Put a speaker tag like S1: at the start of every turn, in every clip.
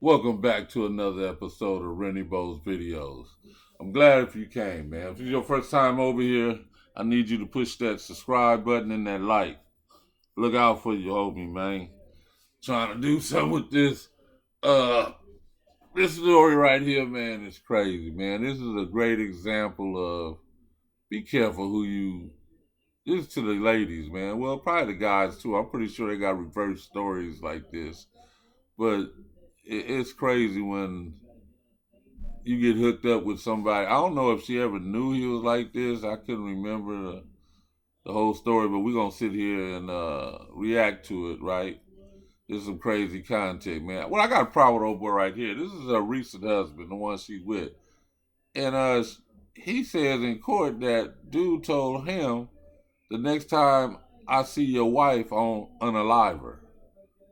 S1: Welcome back to another episode of Rennie Bo's videos. I'm glad if you came, man. If it's your first time over here, I need you to push that subscribe button and that like. Look out for your homie, man. Trying to do something with this. This story right here, man, is crazy, man. This is a great example of be careful who you. This is to the ladies, man. Well, probably the guys too. I'm pretty sure they got reverse stories like this, but it's crazy when you get hooked up with somebody. I don't know if she ever knew he was like this. I couldn't remember the whole story, but we're gonna sit here and react to it, right? This is some crazy content, man. Well, I got a problem with old boy right here. This is her recent husband, the one she's with. And he says in court that dude told him the next time I see your wife on unalive her.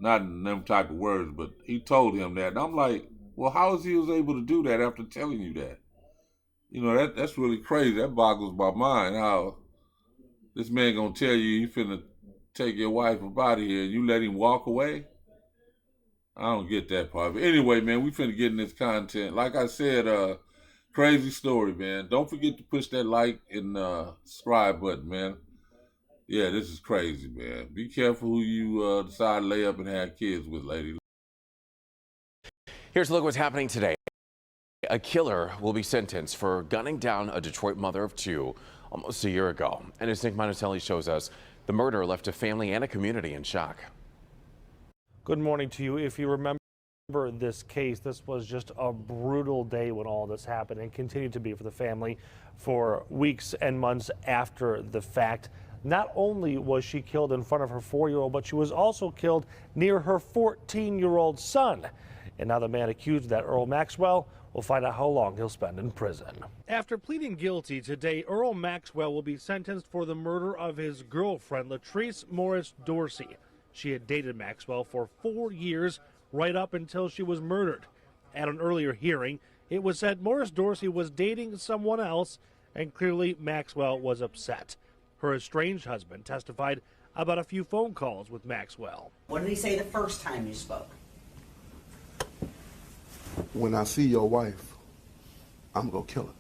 S1: Not in them type of words, but he told him that. And I'm like, well, how is he was able to do that after telling you that? You know, that's really crazy. That boggles my mind how this man gonna tell you he finna take your wife up out of here and you let him walk away? I don't get that part. But anyway, man, we finna get in this content. Like I said, crazy story, man. Don't forget to push that like and subscribe button, man. Yeah, this is crazy, man. Be careful who you decide to lay up and have kids with, lady.
S2: Here's a look at what's happening today. A killer will be sentenced for gunning down a Detroit mother of two almost a year ago. And as Nick Monticelli shows us, the murder left a family and a community in shock.
S3: Good morning to you. If you remember this case, this was just a brutal day when all this happened and continued to be for the family for weeks and months after the fact. Not only was she killed in front of her 4-year-old, but she was also killed near her 14-year-old son. And now the man accused, that Earl Maxwell, will find out how long he'll spend in prison. After pleading guilty today, Earl Maxwell will be sentenced for the murder of his girlfriend, Latrice Morris Dorsey. She had dated Maxwell for 4 years, right up until she was murdered. At an earlier hearing, it was said Morris Dorsey was dating someone else, and clearly Maxwell was upset. Her estranged husband testified about a few phone calls with Maxwell.
S4: What did he say the first time you spoke?
S5: When I see your wife, I'm going to kill her.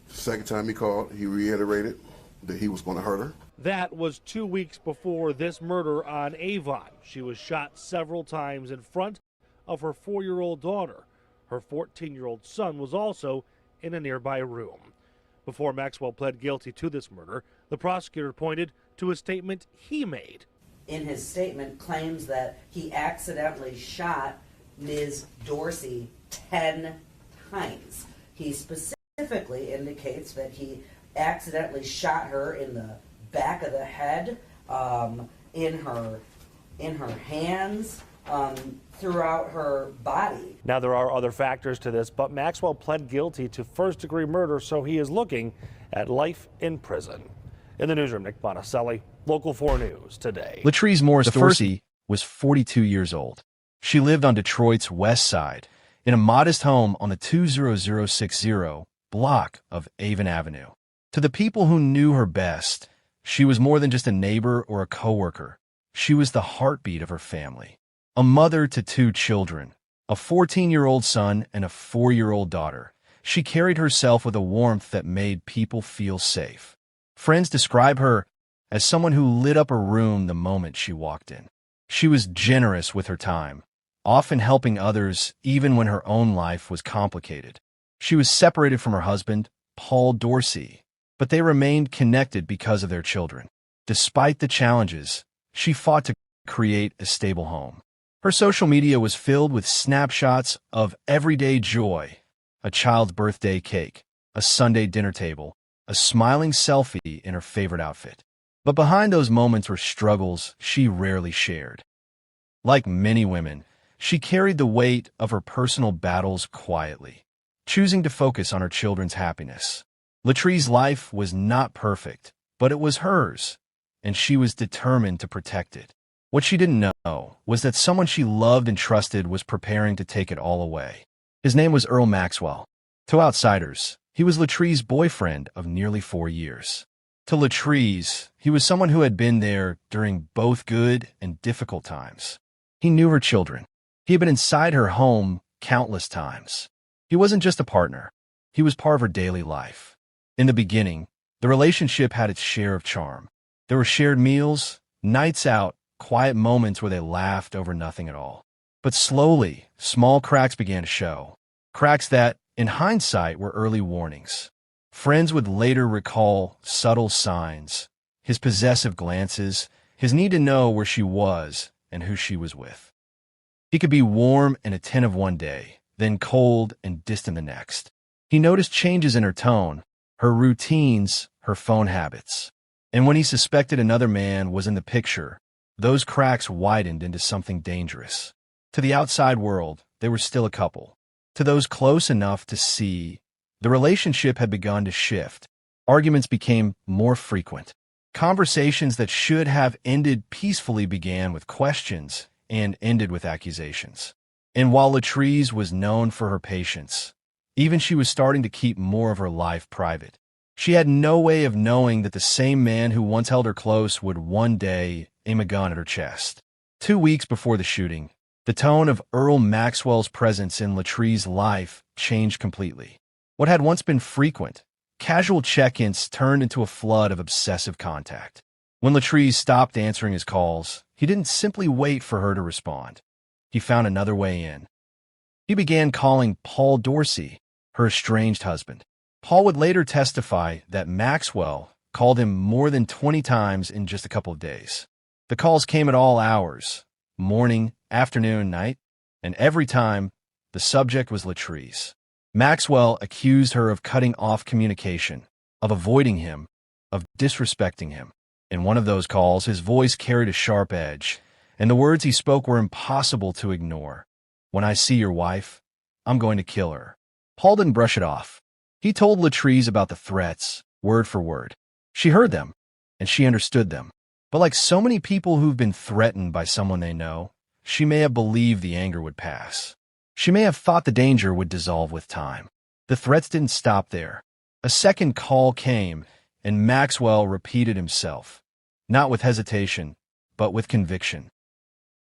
S5: The second time he called, he reiterated that he was going to hurt her.
S3: That was 2 weeks before this murder on Avon. She was shot several times in front of her 4-year-old daughter. Her 14-year-old son was also in a nearby room. Before Maxwell pled guilty to this murder, the prosecutor pointed to a statement he made.
S4: In his statement, claims that he accidentally shot Ms. Dorsey 10 times. He specifically indicates that he accidentally shot her in the back of the head, in her hands, throughout her body.
S3: Now, there are other factors to this, but Maxwell pled guilty to first-degree murder, so he is looking at life in prison. In the newsroom, Nick Monticelli, Local 4 News today.
S6: Latrice Morris Dorsey was 42 years old. She lived on Detroit's west side in a modest home on the 20060 block of Avon Avenue. To the people who knew her best, she was more than just a neighbor or a coworker. She was the heartbeat of her family. A mother to 2 children, a 14-year-old son and a 4-year-old daughter. She carried herself with a warmth that made people feel safe. Friends describe her as someone who lit up a room the moment she walked in. She was generous with her time, often helping others even when her own life was complicated. She was separated from her husband, Paul Dorsey, but they remained connected because of their children. Despite the challenges, she fought to create a stable home. Her social media was filled with snapshots of everyday joy: a child's birthday cake, a Sunday dinner table, a smiling selfie in her favorite outfit. But behind those moments were struggles she rarely shared. Like many women, she carried the weight of her personal battles quietly, choosing to focus on her children's happiness. Latrice's life was not perfect, but it was hers, and she was determined to protect it. What she didn't know was that someone she loved and trusted was preparing to take it all away. His name was Earl Maxwell. To outsiders, he was Latrice's boyfriend of nearly 4 years. To Latrice, he was someone who had been there during both good and difficult times. He knew her children. He had been inside her home, countless times. He wasn't just a partner. He was part of her daily life. In the beginning, the relationship had its share of charm. There were shared meals, nights out, quiet moments where they laughed over nothing at all. But slowly, small cracks began to show. Cracks that, in hindsight, were early warnings. Friends would later recall subtle signs, his possessive glances, his need to know where she was and who she was with. He could be warm and attentive one day, then cold and distant the next. He noticed changes in her tone, her routines, her phone habits. And when he suspected another man was in the picture, those cracks widened into something dangerous. To the outside world, they were still a couple. To those close enough to see, the relationship had begun to shift. Arguments became more frequent. Conversations that should have ended peacefully began with questions and ended with accusations. And while Latrice was known for her patience, even she was starting to keep more of her life private. She had no way of knowing that the same man who once held her close would one day aim a gun at her chest. 2 weeks before the shooting, the tone of Earl Maxwell's presence in Latrice's life changed completely. What had once been frequent, casual check-ins turned into a flood of obsessive contact. When Latrice stopped answering his calls, he didn't simply wait for her to respond. He found another way in. He began calling Paul Dorsey, her estranged husband. Paul would later testify that Maxwell called him more than 20 times in just a couple of days. The calls came at all hours, morning, afternoon, night, and every time, the subject was Latrice. Maxwell accused her of cutting off communication, of avoiding him, of disrespecting him. In one of those calls, his voice carried a sharp edge, and the words he spoke were impossible to ignore. "When I see your wife, I'm going to kill her." Paul didn't brush it off. He told Latrice about the threats, word for word. She heard them, and she understood them. But like so many people who've been threatened by someone they know, she may have believed the anger would pass. She may have thought the danger would dissolve with time. The threats didn't stop there. A second call came, and Maxwell repeated himself, not with hesitation, but with conviction.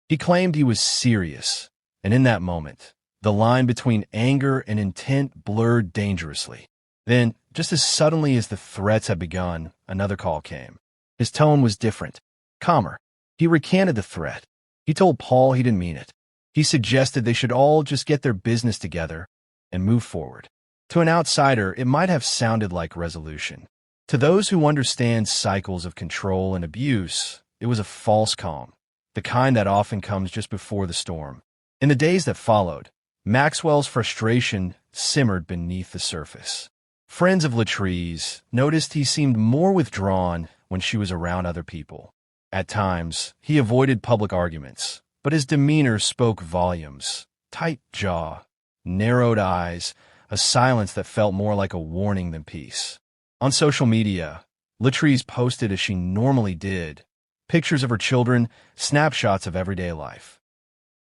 S6: He claimed he was serious, and in that moment, the line between anger and intent blurred dangerously. Then, just as suddenly as the threats had begun, another call came. His tone was different, calmer. He recanted the threat. He told Paul he didn't mean it. He suggested they should all just get their business together and move forward. To an outsider, it might have sounded like resolution. To those who understand cycles of control and abuse, it was a false calm, the kind that often comes just before the storm. In the days that followed, Maxwell's frustration simmered beneath the surface. Friends of Latrice noticed he seemed more withdrawn when she was around other people. At times, he avoided public arguments, but his demeanor spoke volumes. Tight jaw, narrowed eyes, a silence that felt more like a warning than peace. On social media, Latrice posted as she normally did, pictures of her children, snapshots of everyday life.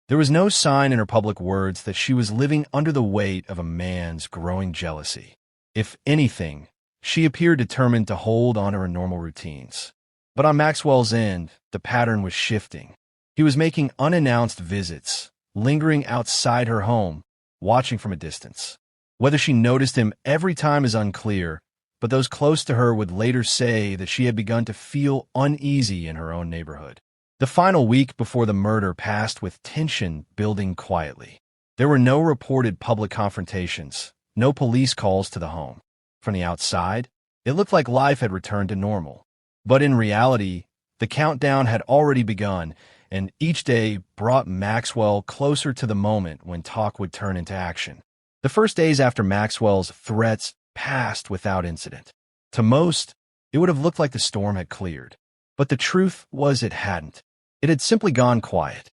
S6: There was no sign in her public words that she was living under the weight of a man's growing jealousy. If anything, she appeared determined to hold on to her normal routines. But on Maxwell's end, the pattern was shifting. He was making unannounced visits, lingering outside her home, watching from a distance. Whether she noticed him every time is unclear, but those close to her would later say that she had begun to feel uneasy in her own neighborhood. The final week before the murder passed with tension building quietly. There were no reported public confrontations, no police calls to the home. From the outside, it looked like life had returned to normal. But in reality, the countdown had already begun, and each day brought Maxwell closer to the moment when talk would turn into action. The first days after Maxwell's threats passed without incident. To most, it would have looked like the storm had cleared. But the truth was it hadn't. It had simply gone quiet.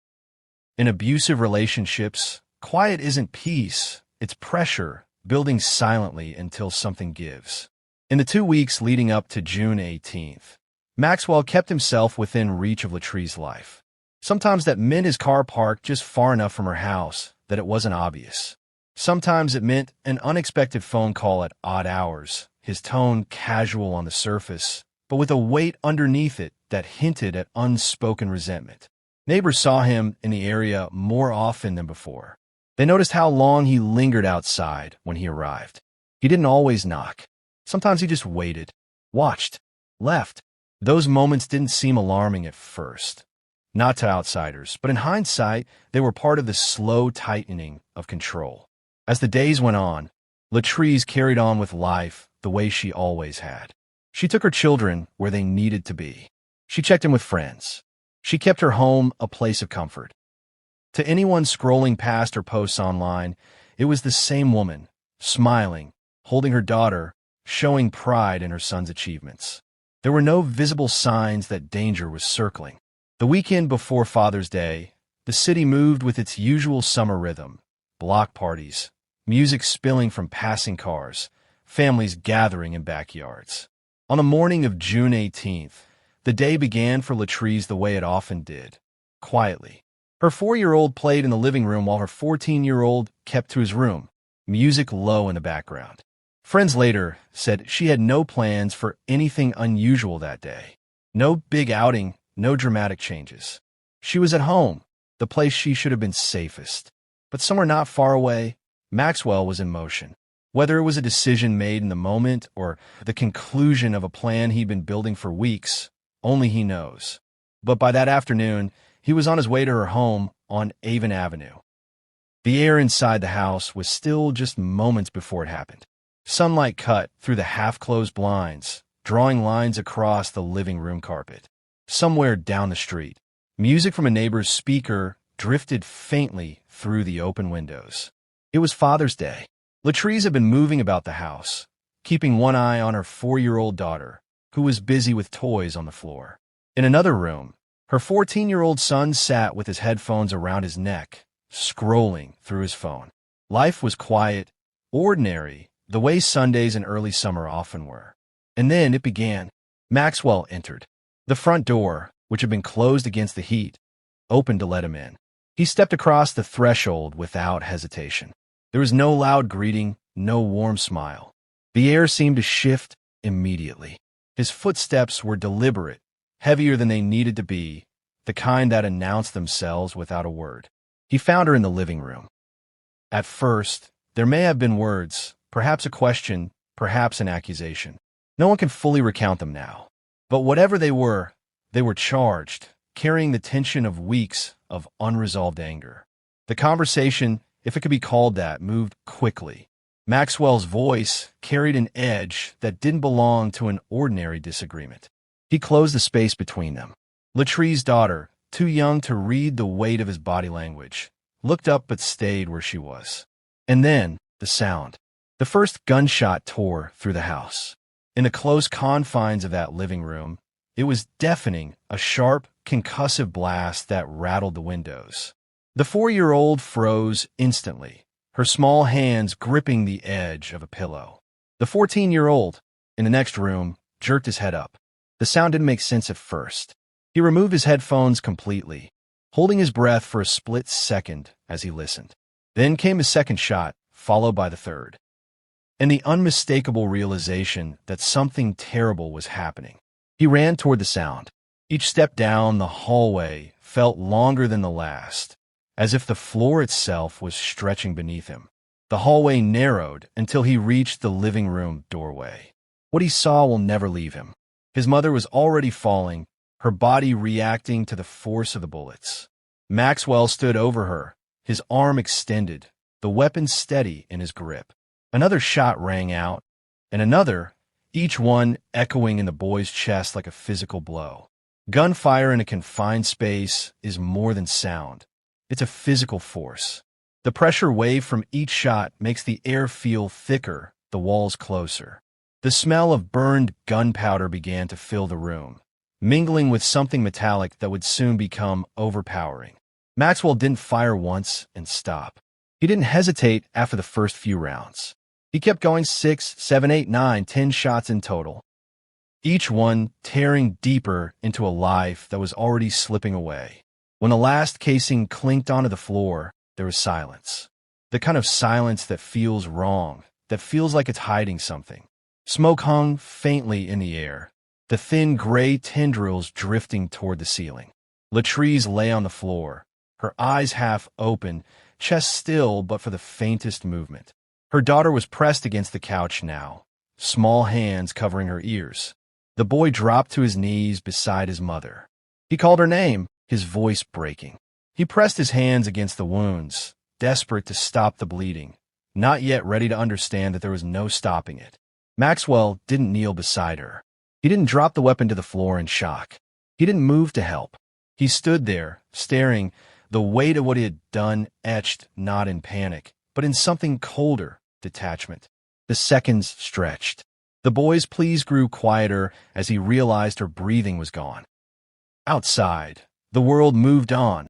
S6: In abusive relationships, quiet isn't peace, it's pressure, building silently until something gives. In the 2 weeks leading up to June 18th, Maxwell kept himself within reach of Latrice's life. Sometimes that meant his car parked just far enough from her house that it wasn't obvious. Sometimes it meant an unexpected phone call at odd hours, his tone casual on the surface, but with a weight underneath it that hinted at unspoken resentment. Neighbors saw him in the area more often than before. They noticed how long he lingered outside when he arrived. He didn't always knock. Sometimes he just waited, watched, left. Those moments didn't seem alarming at first. Not to outsiders, but in hindsight, they were part of the slow tightening of control. As the days went on, Latrice carried on with life the way she always had. She took her children where they needed to be. She checked in with friends. She kept her home a place of comfort. To anyone scrolling past her posts online, it was the same woman, smiling, holding her daughter, showing pride in her son's achievements. There were no visible signs that danger was circling. The weekend before Father's Day, the city moved with its usual summer rhythm: block parties, music spilling from passing cars, families gathering in backyards. On the morning of June 18th, the day began for Latrice the way it often did, quietly. Her 4-year-old played in the living room while her 14-year-old kept to his room, music low in the background. Friends later said she had no plans for anything unusual that day. No big outing, no dramatic changes. She was at home, the place she should have been safest. But somewhere not far away, Maxwell was in motion. Whether it was a decision made in the moment or the conclusion of a plan he'd been building for weeks, only he knows. But by that afternoon, he was on his way to her home on Avon Avenue. The air inside the house was still just moments before it happened. Sunlight cut through the half-closed blinds, drawing lines across the living room carpet. Somewhere down the street, music from a neighbor's speaker drifted faintly through the open windows. It was Father's Day. Latrice had been moving about the house, keeping one eye on her 4-year-old daughter, who was busy with toys on the floor. In another room, her 14-year-old son sat with his headphones around his neck, scrolling through his phone. Life was quiet, ordinary, the way Sundays in early summer often were. And then it began. Maxwell entered. The front door, which had been closed against the heat, opened to let him in. He stepped across the threshold without hesitation. There was no loud greeting, no warm smile. The air seemed to shift immediately. His footsteps were deliberate, heavier than they needed to be, the kind that announced themselves without a word. He found her in the living room. At first, there may have been words, perhaps a question, perhaps an accusation. No one can fully recount them now. But whatever they were charged, carrying the tension of weeks of unresolved anger. The conversation, if it could be called that, moved quickly. Maxwell's voice carried an edge that didn't belong to an ordinary disagreement. He closed the space between them. Latrice's daughter, too young to read the weight of his body language, looked up but stayed where she was. And then, the sound. The first gunshot tore through the house. In the close confines of that living room, it was deafening, a sharp, concussive blast that rattled the windows. The 4-year-old froze instantly, her small hands gripping the edge of a pillow. The 14-year-old, in the next room, jerked his head up. The sound didn't make sense at first. He removed his headphones completely, holding his breath for a split second as he listened. Then came a second shot, followed by the third. And the unmistakable realization that something terrible was happening. He ran toward the sound. Each step down the hallway felt longer than the last, as if the floor itself was stretching beneath him. The hallway narrowed until he reached the living room doorway. What he saw will never leave him. His mother was already falling, her body reacting to the force of the bullets. Maxwell stood over her, his arm extended, the weapon steady in his grip. Another shot rang out, and another, each one echoing in the boy's chest like a physical blow. Gunfire in a confined space is more than sound. It's a physical force. The pressure wave from each shot makes the air feel thicker, the walls closer. The smell of burned gunpowder began to fill the room, mingling with something metallic that would soon become overpowering. Maxwell didn't fire once and stop. He didn't hesitate after the first few rounds. He kept going 6, 7, 8, 9, 10 shots in total, each one tearing deeper into a life that was already slipping away. When the last casing clinked onto the floor, there was silence. The kind of silence that feels wrong, that feels like it's hiding something. Smoke hung faintly in the air, the thin gray tendrils drifting toward the ceiling. Latrice lay on the floor, her eyes half open, chest still but for the faintest movement. Her daughter was pressed against the couch now, small hands covering her ears. The boy dropped to his knees beside his mother. He called her name, his voice breaking. He pressed his hands against the wounds, desperate to stop the bleeding, not yet ready to understand that there was no stopping it. Maxwell didn't kneel beside her. He didn't drop the weapon to the floor in shock. He didn't move to help. He stood there, staring, the weight of what he had done etched not in panic, but in something colder, detachment. The seconds stretched. The boy's pleas grew quieter as he realized her breathing was gone. Outside, the world moved on.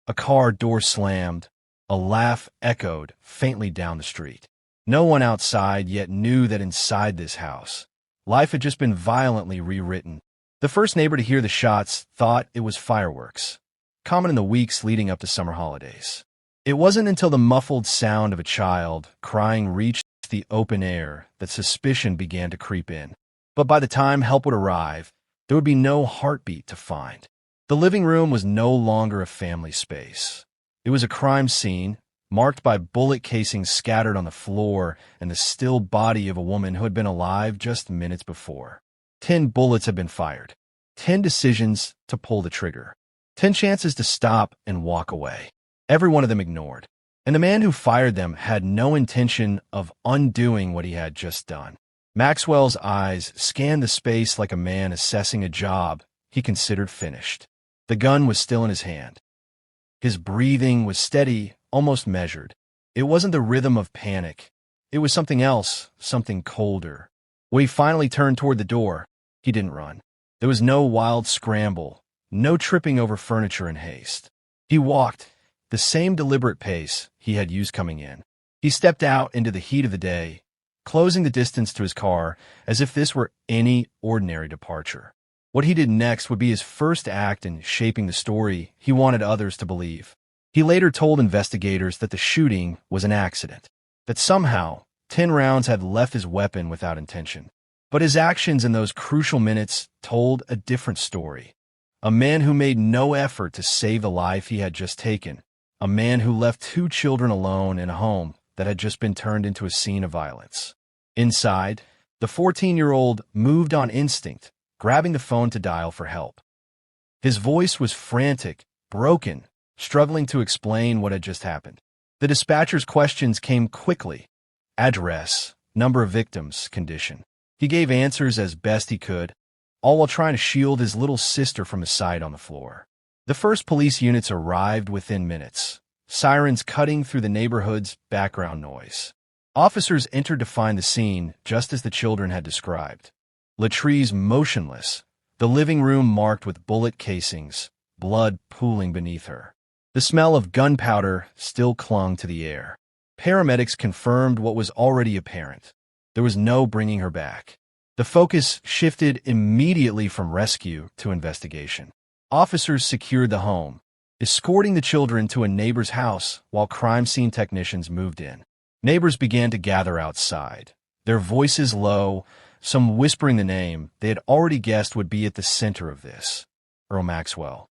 S6: A car door slammed. A laugh echoed faintly down the street. No one outside yet knew that inside this house, life had just been violently rewritten. The first neighbor to hear the shots thought it was fireworks, common in the weeks leading up to summer holidays. It wasn't until the muffled sound of a child crying reached the open air that suspicion began to creep in. But by the time help would arrive, there would be no heartbeat to find. The living room was no longer a family space. It was a crime scene, marked by bullet casings scattered on the floor and the still body of a woman who had been alive just minutes before. 10 bullets had been fired. 10 decisions to pull the trigger. 10 chances to stop and walk away. Every one of them ignored. And the man who fired them had no intention of undoing what he had just done. Maxwell's eyes scanned the space like a man assessing a job he considered finished. The gun was still in his hand. His breathing was steady, almost measured. It wasn't the rhythm of panic. It was something else, something colder. When he finally turned toward the door, he didn't run. There was no wild scramble, no tripping over furniture in haste. He walked, the same deliberate pace he had used coming in. He stepped out into the heat of the day, closing the distance to his car as if this were any ordinary departure. What he did next would be his first act in shaping the story he wanted others to believe. He later told investigators that the shooting was an accident, that somehow 10 rounds had left his weapon without intention. But his actions in those crucial minutes told a different story. A man who made no effort to save the life he had just taken. A man who left 2 children alone in a home that had just been turned into a scene of violence. Inside, the 14-year-old moved on instinct, grabbing the phone to dial for help. His voice was frantic, broken, struggling to explain what had just happened. The dispatcher's questions came quickly. Address, number of victims, condition. He gave answers as best he could, all while trying to shield his little sister from his sight on the floor. The first police units arrived within minutes, sirens cutting through the neighborhood's background noise. Officers entered to find the scene just as the children had described. Latrice motionless, the living room marked with bullet casings, blood pooling beneath her. The smell of gunpowder still clung to the air. Paramedics confirmed what was already apparent. There was no bringing her back. The focus shifted immediately from rescue to investigation. Officers secured the home, escorting the children to a neighbor's house while crime scene technicians moved in. Neighbors began to gather outside, their voices low, some whispering the name they had already guessed would be at the center of this, Earl Maxwell.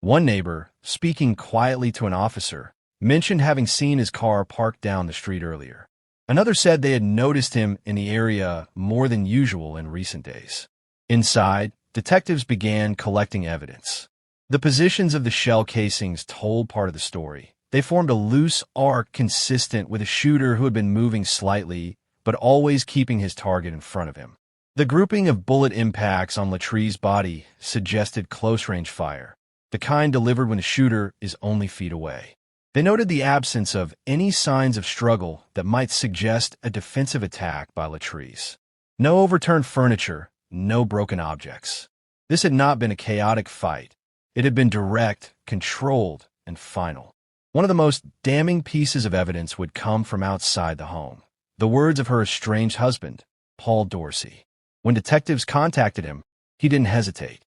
S6: One neighbor, speaking quietly to an officer, mentioned having seen his car parked down the street earlier. Another said they had noticed him in the area more than usual in recent days. Inside, detectives began collecting evidence. The positions of the shell casings told part of the story. They formed a loose arc consistent with a shooter who had been moving slightly, but always keeping his target in front of him. The grouping of bullet impacts on Latrice's body suggested close-range fire, the kind delivered when the shooter is only feet away. They noted the absence of any signs of struggle that might suggest a defensive attack by Latrice. No overturned furniture, no broken objects. This had not been a chaotic fight. It had been direct, controlled, and final. One of the most damning pieces of evidence would come from outside the home. The words of her estranged husband, Paul Dorsey. When detectives contacted him, he didn't hesitate.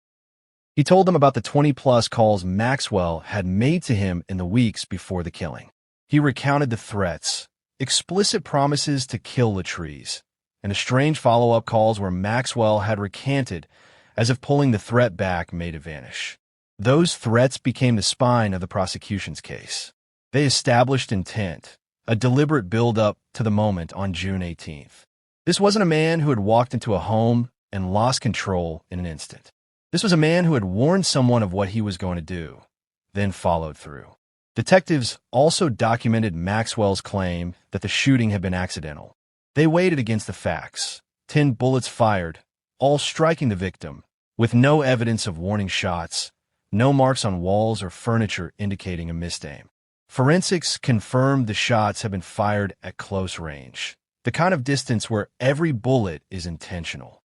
S6: He told them about the 20-plus calls Maxwell had made to him in the weeks before the killing. He recounted the threats, explicit promises to kill Latrice, and strange follow-up calls where Maxwell had recanted as if pulling the threat back made it vanish. Those threats became the spine of the prosecution's case. They established intent, a deliberate build-up to the moment on June 18th. This wasn't a man who had walked into a home and lost control in an instant. This was a man who had warned someone of what he was going to do, then followed through. Detectives also documented Maxwell's claim that the shooting had been accidental. They weighed it against the facts. 10 bullets fired, all striking the victim, with no evidence of warning shots, no marks on walls or furniture indicating a missed aim. Forensics confirmed the shots had been fired at close range, the kind of distance where every bullet is intentional.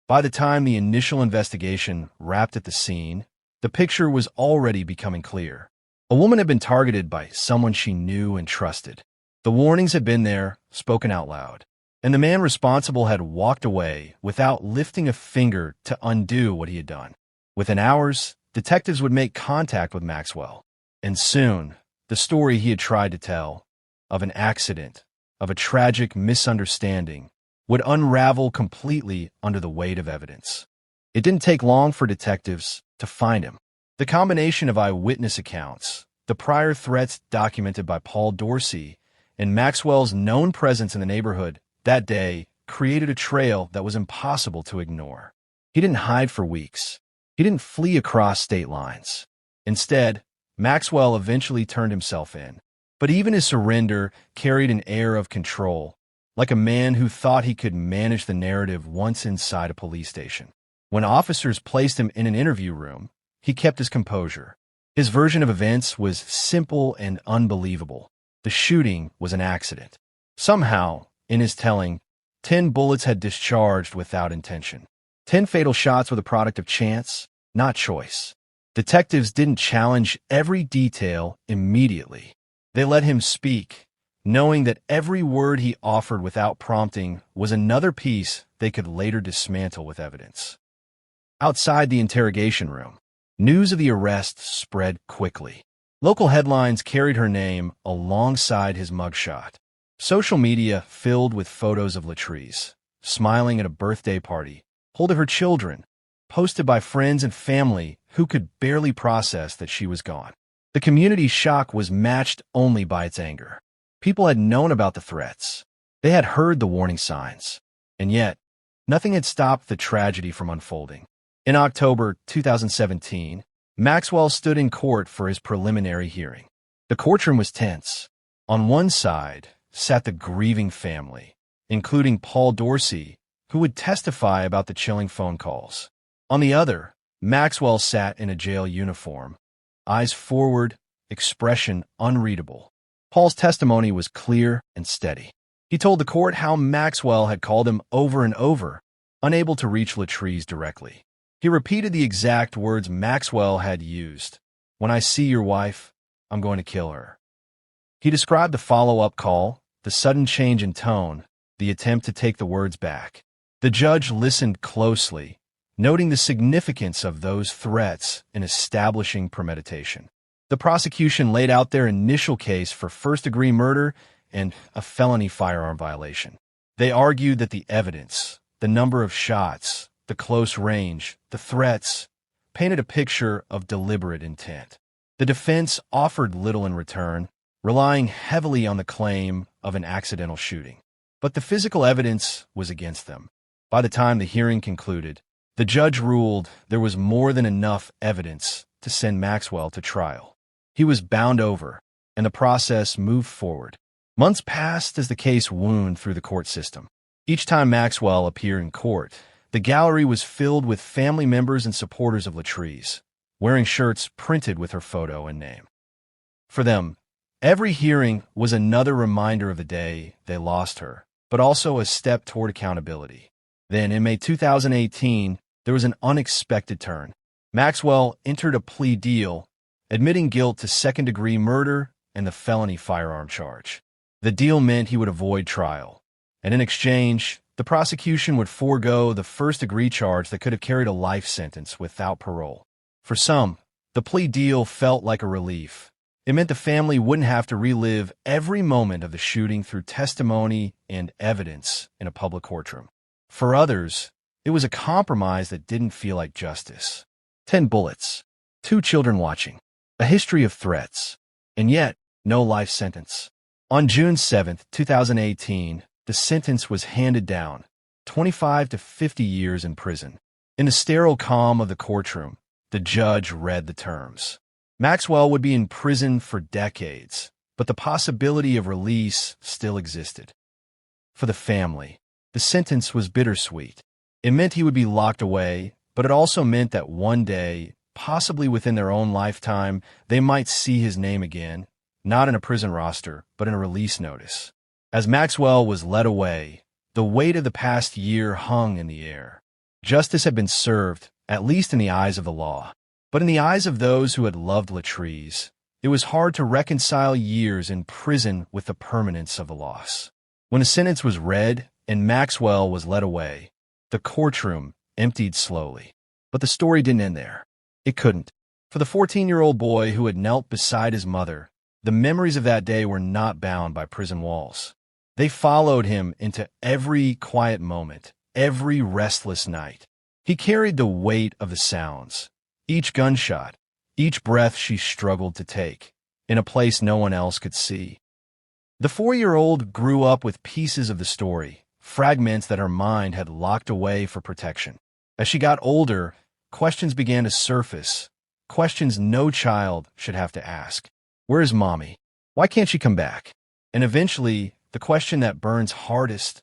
S6: By the time the initial investigation wrapped at the scene, the picture was already becoming clear. A woman had been targeted by someone she knew and trusted. The warnings had been there, spoken out loud, and the man responsible had walked away without lifting a finger to undo what he had done. Within hours, detectives would make contact with Maxwell, and soon, the story he had tried to tell, of an accident, of a tragic misunderstanding, would unravel completely under the weight of evidence. It didn't take long for detectives to find him. The combination of eyewitness accounts, the prior threats documented by Paul Dorsey, and Maxwell's known presence in the neighborhood that day created a trail that was impossible to ignore. He didn't hide for weeks. He didn't flee across state lines. Instead, Maxwell eventually turned himself in. But even his surrender carried an air of control, like a man who thought he could manage the narrative once inside a police station. When officers placed him in an interview room, he kept his composure. His version of events was simple and unbelievable. The shooting was an accident. Somehow, in his telling, 10 bullets had discharged without intention. 10 fatal shots were the product of chance, not choice. Detectives didn't challenge every detail immediately. They let him speak, knowing that every word he offered without prompting was another piece they could later dismantle with evidence. Outside the interrogation room, news of the arrest spread quickly. Local headlines carried her name alongside his mugshot. Social media filled with photos of Latrice, smiling at a birthday party, holding her children, posted by friends and family who could barely process that she was gone. The community's shock was matched only by its anger. People had known about the threats. They had heard the warning signs. And yet, nothing had stopped the tragedy from unfolding. In October 2017, Maxwell stood in court for his preliminary hearing. The courtroom was tense. On one side sat the grieving family, including Paul Dorsey, who would testify about the chilling phone calls. On the other, Maxwell sat in a jail uniform, eyes forward, expression unreadable. Paul's testimony was clear and steady. He told the court how Maxwell had called him over and over, unable to reach Latrice directly. He repeated the exact words Maxwell had used. "When I see your wife, I'm going to kill her." He described the follow-up call, the sudden change in tone, the attempt to take the words back. The judge listened closely, noting the significance of those threats in establishing premeditation. The prosecution laid out their initial case for first-degree murder and a felony firearm violation. They argued that the evidence, the number of shots, the close range, the threats, painted a picture of deliberate intent. The defense offered little in return, relying heavily on the claim of an accidental shooting. But the physical evidence was against them. By the time the hearing concluded, the judge ruled there was more than enough evidence to send Maxwell to trial. He was bound over, and the process moved forward. Months passed as the case wound through the court system. Each time Maxwell appeared in court, the gallery was filled with family members and supporters of Latrice, wearing shirts printed with her photo and name. For them, every hearing was another reminder of the day they lost her, but also a step toward accountability. Then, in May 2018, there was an unexpected turn. Maxwell entered a plea deal, admitting guilt to second-degree murder and the felony firearm charge. The deal meant he would avoid trial, and in exchange, the prosecution would forego the first-degree charge that could have carried a life sentence without parole. For some, the plea deal felt like a relief. It meant the family wouldn't have to relive every moment of the shooting through testimony and evidence in a public courtroom. For others, it was a compromise that didn't feel like justice. 10 bullets, 2 children watching, a history of threats. And yet, no life sentence. On June 7, 2018, the sentence was handed down, 25 to 50 years in prison. In the sterile calm of the courtroom, the judge read the terms. Maxwell would be in prison for decades, but the possibility of release still existed. For the family, the sentence was bittersweet. It meant he would be locked away, but it also meant that one day, possibly within their own lifetime, they might see his name again, not in a prison roster, but in a release notice. As Maxwell was led away, the weight of the past year hung in the air. Justice had been served, at least in the eyes of the law. But in the eyes of those who had loved Latrice, it was hard to reconcile years in prison with the permanence of the loss. When the sentence was read and Maxwell was led away, the courtroom emptied slowly. But the story didn't end there. It couldn't. For the 14-year-old boy who had knelt beside his mother, the memories of that day were not bound by prison walls. They followed him into every quiet moment, every restless night. He carried the weight of the sounds, each gunshot, each breath she struggled to take, in a place no one else could see. The 4-year-old grew up with pieces of the story, fragments that her mind had locked away for protection. As she got older, questions began to surface, questions no child should have to ask. Where is Mommy? Why can't she come back? And eventually, the question that burns hardest,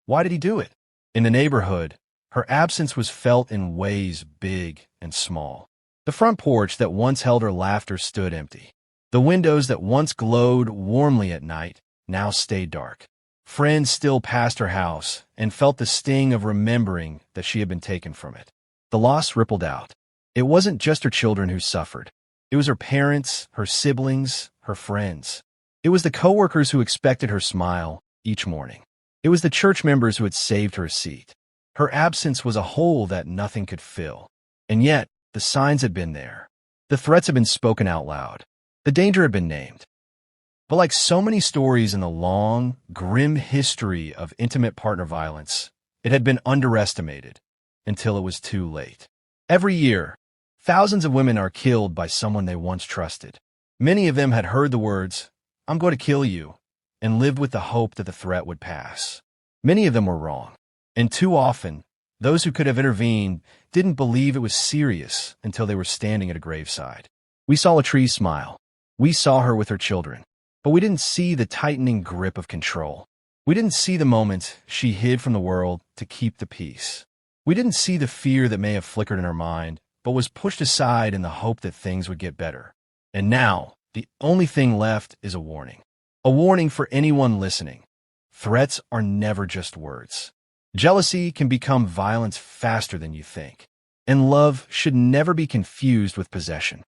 S6: why did he do it? In the neighborhood, her absence was felt in ways big and small. The front porch that once held her laughter stood empty. The windows that once glowed warmly at night now stayed dark. Friends still passed her house and felt the sting of remembering that she had been taken from it. The loss rippled out. It wasn't just her children who suffered. It was her parents, her siblings, her friends. It was the coworkers who expected her smile each morning. It was the church members who had saved her a seat. Her absence was a hole that nothing could fill. And yet, the signs had been there. The threats had been spoken out loud. The danger had been named. But like so many stories in the long, grim history of intimate partner violence, it had been underestimated until it was too late. Every year, thousands of women are killed by someone they once trusted. Many of them had heard the words, "I'm going to kill you," and lived with the hope that the threat would pass. Many of them were wrong. And too often, those who could have intervened didn't believe it was serious until they were standing at a graveside. We saw Latrice smile. We saw her with her children. But we didn't see the tightening grip of control. We didn't see the moments she hid from the world to keep the peace. We didn't see the fear that may have flickered in her mind, but was pushed aside in the hope that things would get better. And now, the only thing left is a warning. A warning for anyone listening. Threats are never just words. Jealousy can become violence faster than you think. And love should never be confused with possession.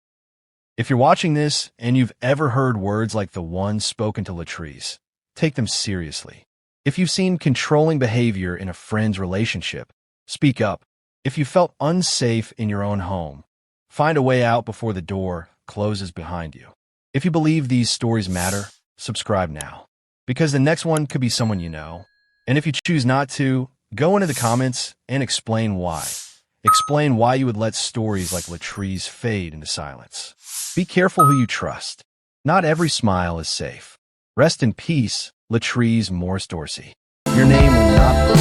S6: If you're watching this and you've ever heard words like the ones spoken to Latrice, take them seriously. If you've seen controlling behavior in a friend's relationship, speak up. If you felt unsafe in your own home, find a way out before the door closes behind you. If you believe these stories matter, subscribe now, because the next one could be someone you know. And if you choose not to, go into the comments and explain why. Explain why you would let stories like Latrice fade into silence. Be careful who you trust. Not every smile is safe. Rest in peace, Latrice Morris Dorsey. Your name will not